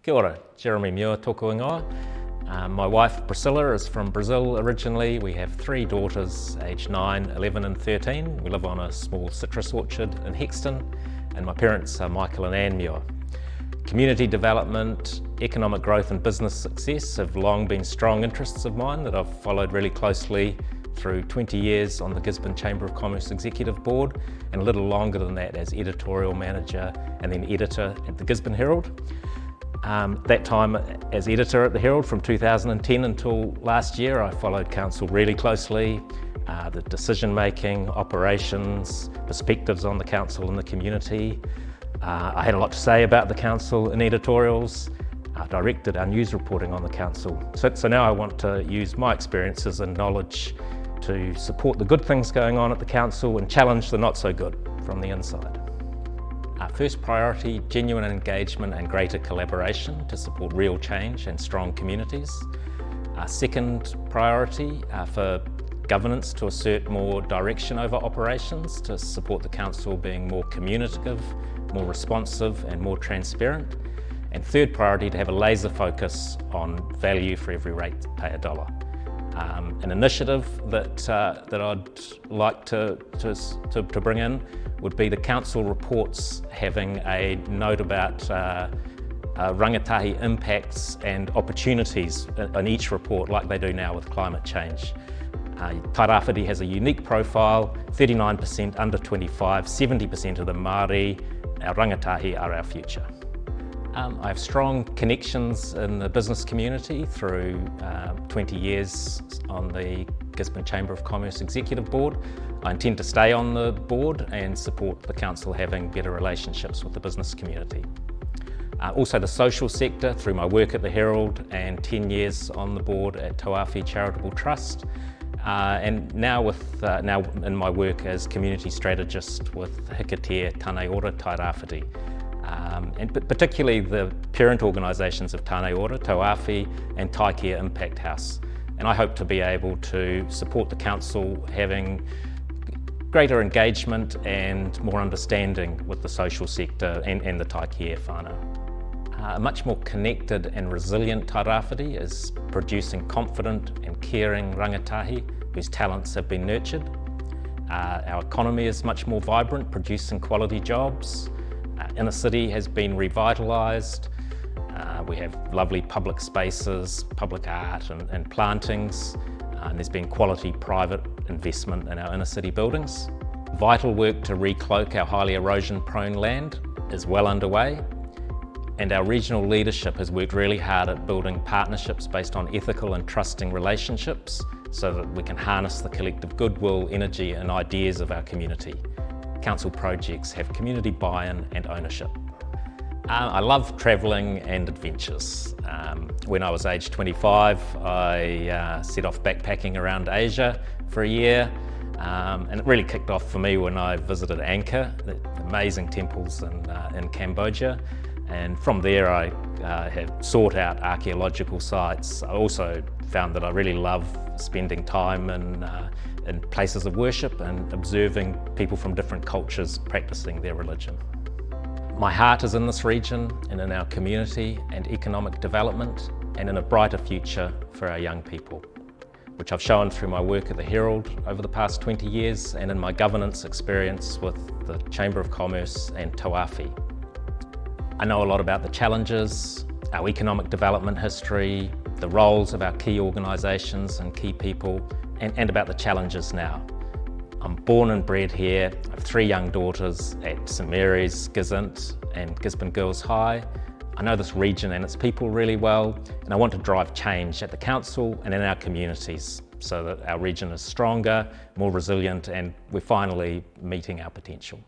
Kia ora, Jeremy Muir tōku ingoa. My wife Priscilla is from Brazil originally. We have 3 daughters aged 9, 11 and 13. We live on a small citrus orchard in Hexton, and my parents are Michael and Anne Muir. Community development, economic growth and business success have long been strong interests of mine that I've followed really closely through 20 years on the Gisborne Chamber of Commerce Executive Board, and a little longer than that as editorial manager and then editor at the Gisborne Herald. That time as editor at the Herald from 2010 until last year, I followed council really closely, the decision making, operations, perspectives on the council and the community. I had a lot to say about the council in editorials, directed our news reporting on the council. So now I want to use my experiences and knowledge to support the good things going on at the council and challenge the not so good from the inside. Our first priority, genuine engagement and greater collaboration to support real change and strong communities. Our second priority, for governance to assert more direction over operations to support the council being more communicative, more responsive and more transparent. And third priority, to have a laser focus on value for every ratepayer dollar. An initiative that I'd like to bring in would be the council reports having a note about rangatahi impacts and opportunities in each report, like they do now with climate change. Tairawhiti has a unique profile, 39% under 25, 70% of the Māori. Our rangatahi are our future. I have strong connections in the business community through 20 years on the Gisborne Chamber of Commerce Executive Board. I intend to stay on the board and support the council having better relationships with the business community. Also the social sector through my work at the Herald and 10 years on the board at Tauawhi Charitable Trust. And now in my work as community strategist with Hikatea Tānei Ora Tairawhiti. And particularly the parent organisations of Tānei Ora, Tauawhi and Taikea Impact House. And I hope to be able to support the council having greater engagement and more understanding with the social sector and the Taikea whānau. A much more connected and resilient Tairawhiti is producing confident and caring rangatahi whose talents have been nurtured. Our economy is much more vibrant, producing quality jobs. Inner city has been revitalised. We have lovely public spaces, public art and plantings, and there's been quality private investment in our inner city buildings. Vital work to recloak our highly erosion-prone land is well underway, and our regional leadership has worked really hard at building partnerships based on ethical and trusting relationships so that we can harness the collective goodwill, energy and ideas of our community. Council projects have community buy-in and ownership. I love travelling and adventures. When I was aged 25, I set off backpacking around Asia for a year, and it really kicked off for me when I visited Angkor, the amazing temples in Cambodia. And from there I have sought out archaeological sites. I also found that I really love spending time in places of worship and observing people from different cultures practicing their religion. My heart is in this region and in our community and economic development and in a brighter future for our young people, which I've shown through my work at the Herald over the past 20 years and in my governance experience with the Chamber of Commerce and Tauawhi. I know a lot about the challenges, our economic development history, the roles of our key organisations and key people, and about the challenges now. I'm born and bred here. I have 3 young daughters at St Mary's, Gisborne and Gisborne Girls High. I know this region and its people really well, and I want to drive change at the council and in our communities so that our region is stronger, more resilient, and we're finally meeting our potential.